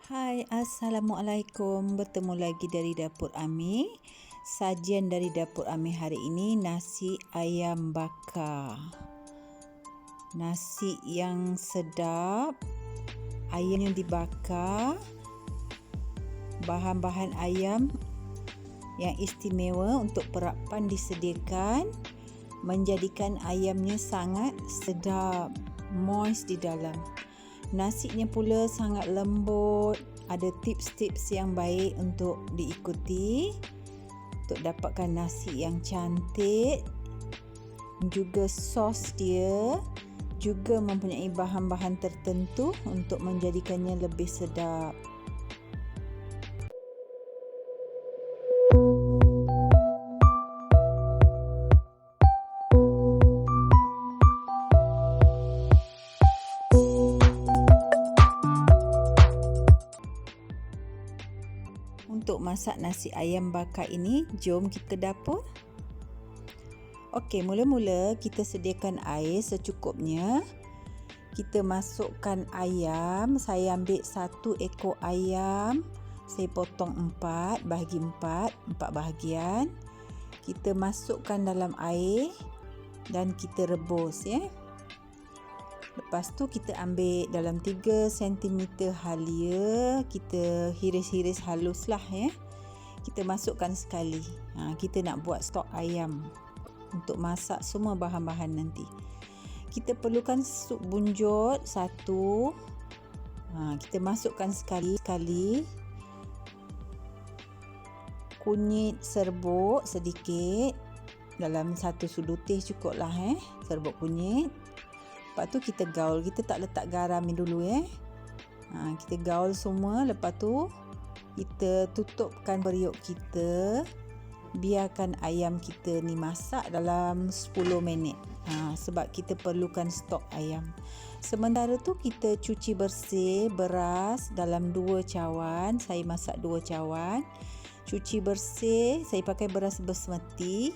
Hai, Assalamualaikum. Bertemu lagi dari Dapur Ami. Sajian dari Dapur Ami hari ini nasi ayam bakar. Nasi yang sedap, ayam yang dibakar, bahan-bahan ayam yang istimewa untuk perapan disediakan, menjadikan ayamnya sangat sedap, moist di dalam. Nasinya pula sangat lembut, ada tips-tips yang baik untuk diikuti untuk dapatkan nasi yang cantik. Juga sos dia juga mempunyai bahan-bahan tertentu untuk menjadikannya lebih sedap. Untuk masak nasi ayam bakar ini, jom kita ke dapur. Okey, mula-mula kita sediakan air secukupnya. Kita masukkan ayam. Saya ambil 1 ekor ayam. Saya potong 4, bahagi 4 bahagian. Kita masukkan dalam air dan kita rebus ya. Lepas tu kita ambil dalam 3 cm halia, kita hiris-hiris halus lah ya. Kita masukkan sekali. Kita nak buat stok ayam untuk masak semua bahan-bahan nanti. Kita perlukan sup bunjut 1. Kita masukkan sekali-sekali. Kunyit serbuk sedikit. Dalam 1 sudu teh cukup lah serbuk kunyit. Lepas tu kita gaul, kita tak letak garam ni dulu kita gaul semua. Lepas tu kita tutupkan periuk kita, biarkan ayam kita ni masak dalam 10 minit sebab kita perlukan stok ayam. Sementara tu kita cuci bersih beras dalam 2 cawan. Saya masak 2 cawan. Cuci bersih, saya pakai beras basmati.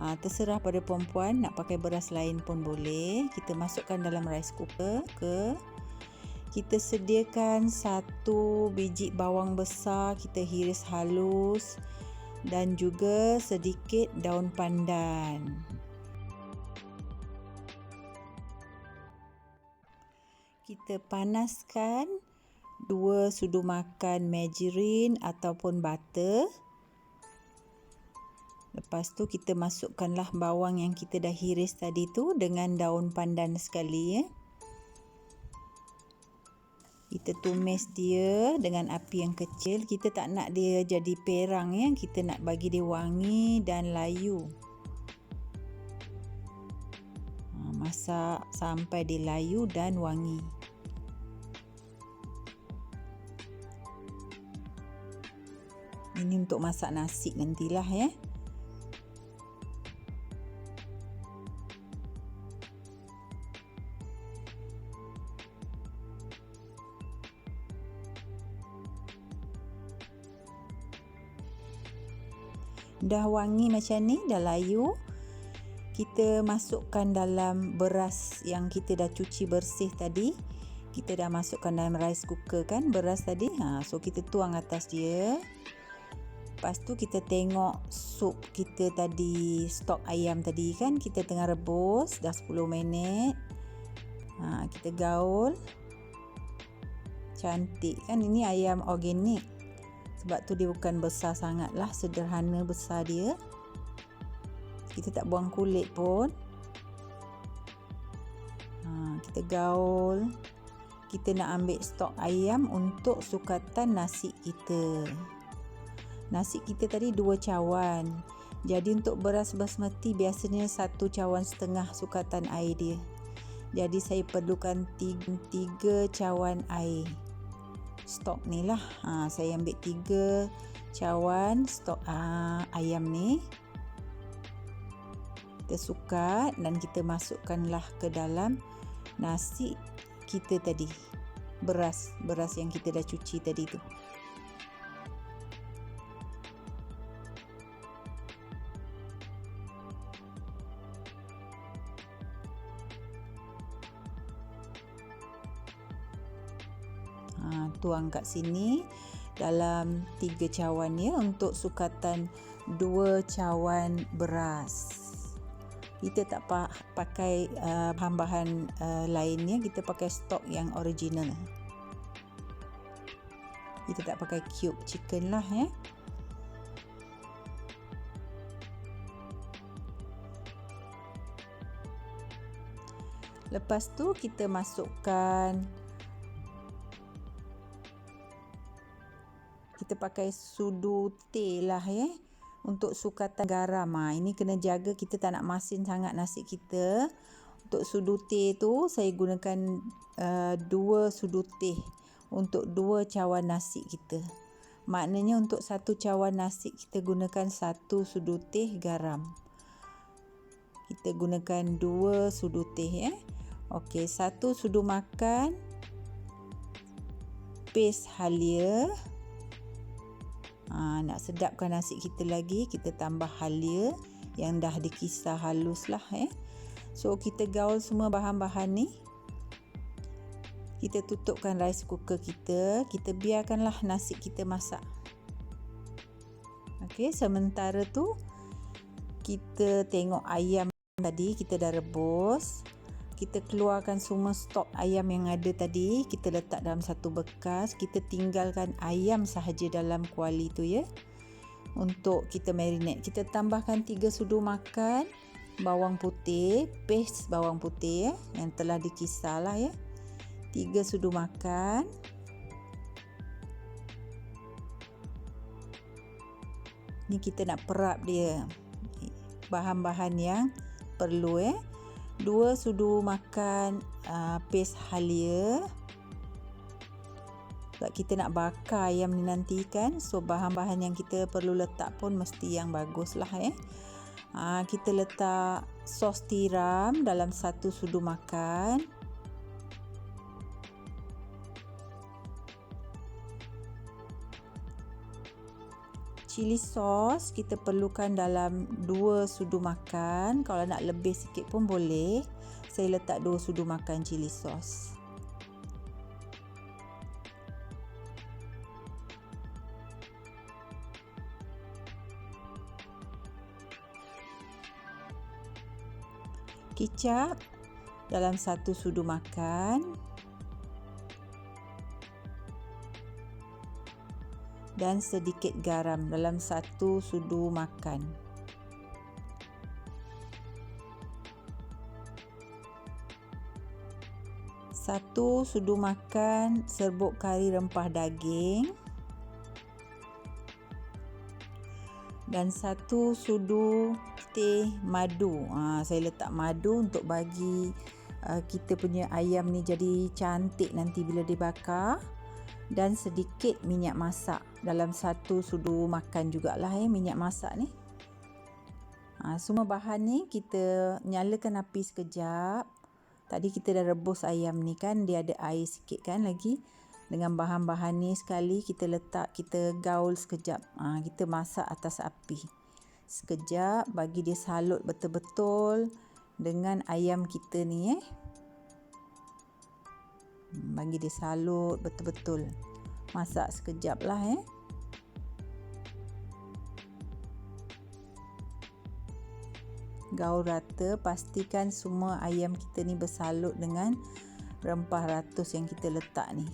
Terserah pada perempuan nak pakai beras lain pun boleh. Kita masukkan dalam rice cooker. Kita sediakan 1 biji bawang besar, kita hiris halus, dan juga sedikit daun pandan. Kita panaskan 2 sudu makan margarine ataupun butter. Lepas tu kita masukkanlah bawang yang kita dah hiris tadi tu dengan daun pandan sekali Kita tumis dia dengan api yang kecil. Kita tak nak dia jadi perang kita nak bagi dia wangi dan layu. Masak sampai dia layu dan wangi. Ini untuk masak nasi nantilah Dah wangi macam ni, dah layu. Kita masukkan dalam beras yang kita dah cuci bersih tadi. Kita dah masukkan dalam rice cooker kan beras tadi. So kita tuang atas dia. Lepas tu kita tengok sup kita tadi, stok ayam tadi kan kita tengah rebus dah 10 minit. Kita gaul. Cantik kan, ini ayam organik. Sebab tu dia bukan besar sangat lah, sederhana besar dia. Kita tak buang kulit pun. Kita gaul. Kita nak ambil stok ayam untuk sukatan nasi kita. Nasi kita tadi 2 cawan. Jadi untuk beras basmati biasanya 1,5 cawan sukatan air dia. Jadi saya perlukan 3 cawan air. Stok ni lah. Saya ambil 3 cawan stok ayam ni. Kita sukat dan kita masukkanlah ke dalam nasi kita tadi. Beras yang kita dah cuci tadi tu. Tuang kat sini dalam 3 cawan ya, untuk sukatan 2 cawan beras. Kita tak pakai bahan-bahan lainnya, kita pakai stok yang original. Kita tak pakai cube chicken lah ya. Lepas tu kita masukkan, kita pakai sudu teh lah ya, untuk sukatan garam. Ini kena jaga kita tak nak masin sangat nasi kita. Untuk sudu teh tu saya gunakan 2 sudu teh untuk 2 cawan nasi kita. Maknanya untuk 1 cawan nasi kita gunakan 1 sudu teh garam. Kita gunakan 2 sudu teh ya. Okey, 1 sudu makan paste halia. Nak sedapkan nasi kita lagi, kita tambah halia yang dah dikisar halus lah So kita gaul semua bahan-bahan ni. Kita tutupkan rice cooker kita, kita biarkanlah nasi kita masak. Okey, sementara tu kita tengok ayam tadi kita dah rebus. Kita keluarkan semua stok ayam yang ada tadi, kita letak dalam satu bekas. Kita tinggalkan ayam sahaja dalam kuali tu ya, untuk kita marinate. Kita tambahkan 3 sudu makan bawang putih, paste bawang putih ya, yang telah dikisar lah ya. 3 sudu makan. Ni kita nak perap dia bahan-bahan yang perlu 2 sudu makan paste halia. Sebab kita nak bakar ayam ni nanti kan, so bahan-bahan yang kita perlu letak pun mesti yang bagus lah kita letak sos tiram dalam 1 sudu makan. Cili sos kita perlukan dalam 2 sudu makan. Kalau nak lebih sikit pun boleh. Saya letak 2 sudu makan cili sos. Kicap dalam 1 sudu makan. Dan sedikit garam dalam 1 sudu makan. Satu sudu makan serbuk kari rempah daging. Dan 1 sudu teh madu. Saya letak madu untuk bagi kita punya ayam ni jadi cantik nanti bila dibakar. Dan sedikit minyak masak dalam 1 sudu makan jugalah minyak masak ni. Semua bahan ni kita nyalakan api sekejap. Tadi kita dah rebus ayam ni kan, dia ada air sikit kan lagi. Dengan bahan-bahan ni sekali kita letak, kita gaul sekejap. Kita masak atas api sekejap, bagi dia salut betul-betul dengan ayam kita ni bagi dia salut betul-betul. Masak sekejap lah gaul rata, pastikan semua ayam kita ni bersalut dengan rempah ratus yang kita letak ni.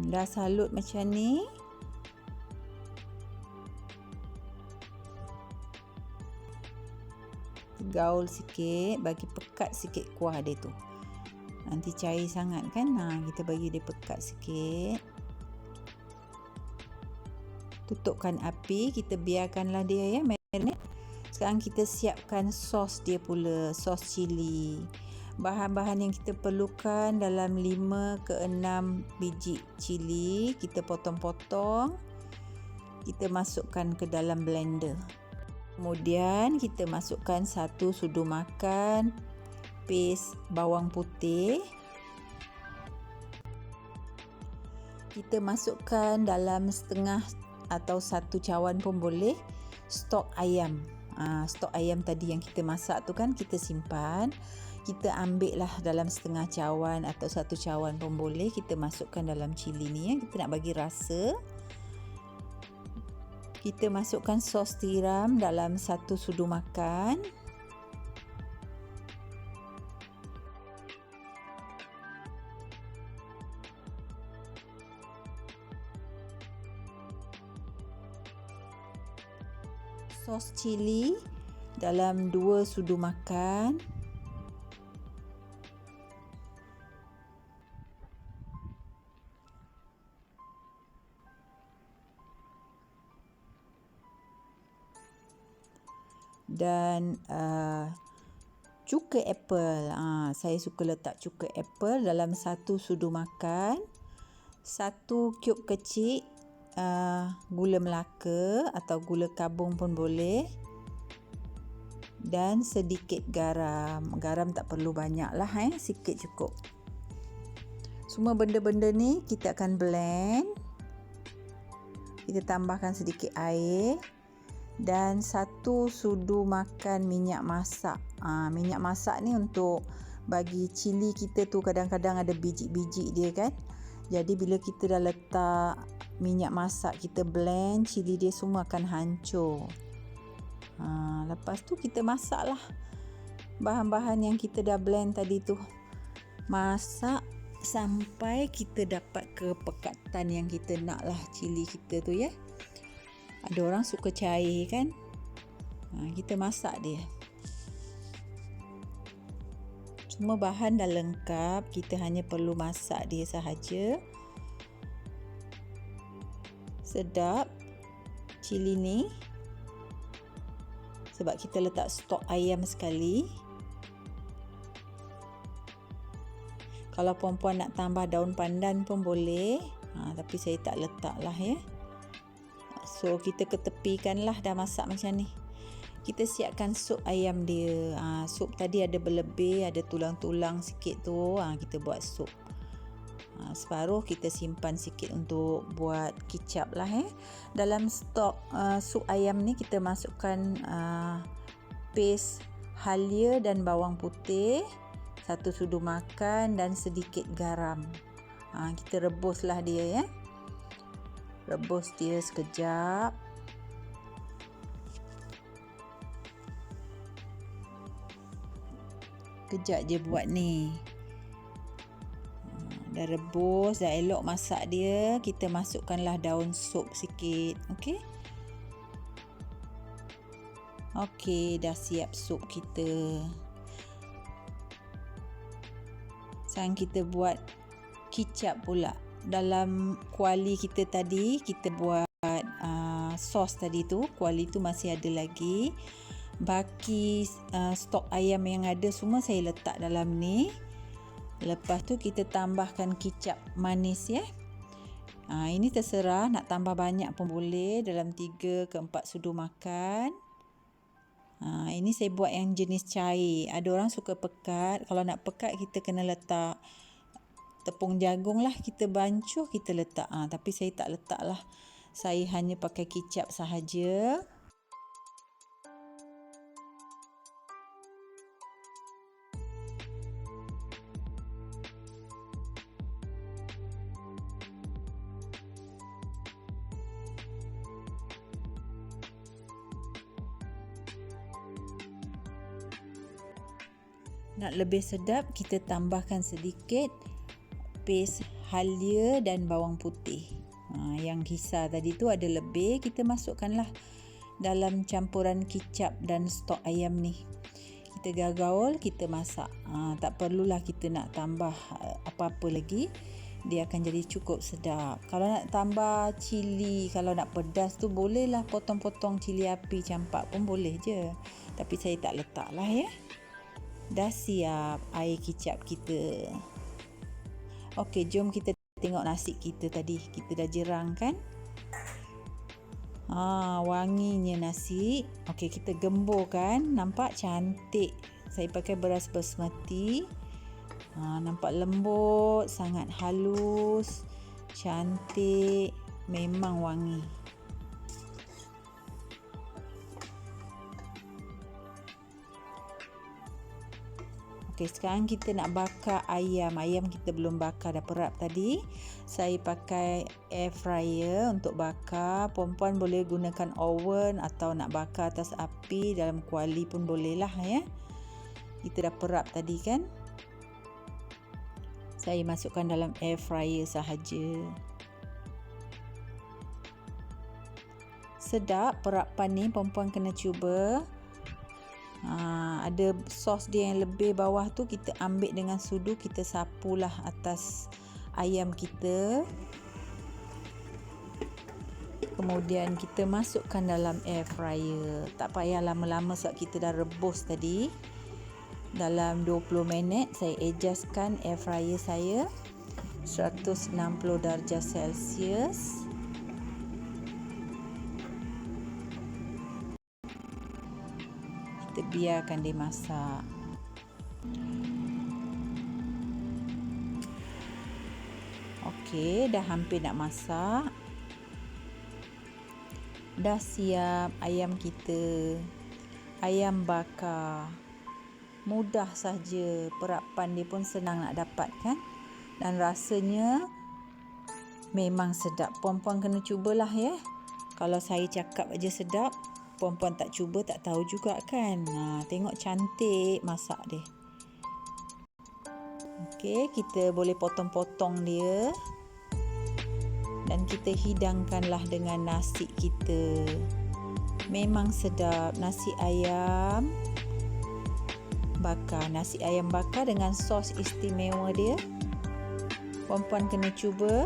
Dah salut macam ni. Gaul sikit, bagi pekat sikit kuah dia tu. Nanti cair sangat kan, kita bagi dia pekat sikit. Tutupkan api, kita biarkanlah dia ya marinate. Sekarang kita siapkan sos dia pula, sos cili. Bahan-bahan yang kita perlukan dalam 5 ke 6 biji cili, kita potong-potong. Kita masukkan ke dalam blender. Kemudian kita masukkan 1 sudu makan paste bawang putih. Kita masukkan dalam setengah atau 1 cawan pun boleh stok ayam. Stok ayam tadi yang kita masak tu kan, kita simpan. Kita ambil lah dalam setengah cawan atau 1 cawan pun boleh. Kita masukkan dalam cili ni ya. Kita nak bagi rasa. Kita masukkan sos tiram dalam 1 sudu makan. Sos cili dalam 2 sudu makan. Dan cuka apple. Saya suka letak cuka apple dalam 1 sudu makan. 1 cube kecil gula melaka atau gula kabung pun boleh. Dan sedikit garam. Garam tak perlu banyak lah, sikit cukup. Semua benda-benda ni kita akan blend. Kita tambahkan sedikit air. Dan 1 sudu makan minyak masak. Minyak masak ni untuk bagi cili kita tu kadang-kadang ada biji-biji dia kan. Jadi bila kita dah letak minyak masak, kita blend, cili dia semua akan hancur. Lepas tu kita masaklah bahan-bahan yang kita dah blend tadi tu. Masak sampai kita dapat kepekatan yang kita nak lah cili kita tu ya. Ada orang suka cair kan. Kita masak dia. Semua bahan dah lengkap. Kita hanya perlu masak dia sahaja. Sedap cili ni. Sebab kita letak stok ayam sekali. Kalau puan-puan nak tambah daun pandan pun boleh. Tapi saya tak letak lah ya. So kita ketepikan lah dah masak macam ni. Kita siapkan sup ayam dia. Sup tadi ada berlebih, ada tulang-tulang sikit tu. Kita buat sup. Separuh kita simpan sikit untuk buat kicap lah Dalam stok sup ayam ni kita masukkan paste halia dan bawang putih, 1 sudu makan dan sedikit garam. Kita rebuslah dia ya. Rebus dia sekejap. Kejap je buat ni. Dah rebus, dah elok masak dia, kita masukkanlah daun sup sikit. Okey. Okey, dah siap sup kita. Sekarang kita buat kicap pula. Dalam kuali kita tadi, kita buat sos tadi tu. Kuali tu masih ada lagi. Baki stok ayam yang ada semua saya letak dalam ni. Lepas tu kita tambahkan kicap manis ya. Ini terserah, nak tambah banyak pun boleh. Dalam 3 ke 4 sudu makan. Ini saya buat yang jenis cair. Ada orang suka pekat. Kalau nak pekat kita kena letak tepung jagung lah, kita bancuh, kita letak. Tapi saya tak letak lah. Saya hanya pakai kicap sahaja. Nak lebih sedap, kita tambahkan sedikit paste halia dan bawang putih. Yang hisar tadi tu ada lebih, kita masukkanlah dalam campuran kicap dan stok ayam ni. Kita gaul, kita masak. Tak perlulah kita nak tambah apa-apa lagi. dia akan jadi cukup sedap. Kalau nak tambah cili, kalau nak pedas tu bolehlah potong-potong cili api campak pun boleh je. Tapi saya tak letak lah ya. Dah siap air kicap kita. Okey, jom kita tengok nasi kita tadi. Kita dah jerang kan? Wanginya nasi. Okey, kita gembur kan? Nampak cantik. Saya pakai beras basmati. Nampak lembut, sangat halus, cantik, memang wangi. Okey, sekarang kita nak bakar ayam. Ayam kita belum bakar, dah perap tadi. Saya pakai air fryer untuk bakar. Puan-puan boleh gunakan oven atau nak bakar atas api dalam kuali pun boleh lah ya. Kita dah perap tadi kan? Saya masukkan dalam air fryer sahaja. Sedap perapan ni, puan-puan kena cuba. Ada sos dia yang lebih bawah tu, kita ambil dengan sudu, kita sapulah atas ayam kita. Kemudian kita masukkan dalam air fryer. Tak payah lama-lama sebab kita dah rebus tadi. Dalam 20 minit saya adjustkan air fryer saya 160 darjah Celsius. Kita biarkan dia masak. Okey, dah hampir nak masak. Dah siap ayam kita. Ayam bakar. Mudah saja, perapan dia pun senang nak dapat kan? Dan rasanya memang sedap. Puan-puan kena cubalah ya. Kalau saya cakap aja sedap, puan-puan tak cuba tak tahu juga kan. Tengok cantik masak dia. Okey, kita boleh potong-potong dia. Dan kita hidangkanlah dengan nasi kita. Memang sedap nasi ayam bakar. Nasi ayam bakar dengan sos istimewa dia. Puan-puan kena cuba.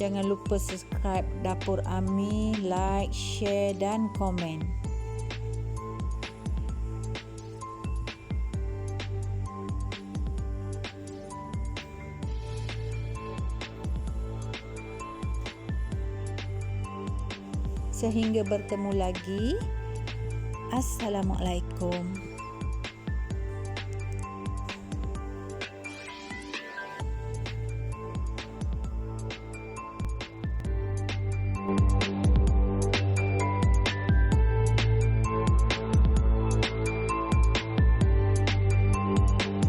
Jangan lupa subscribe Dapur Ami, like, share dan komen. Sehingga bertemu lagi. Assalamualaikum.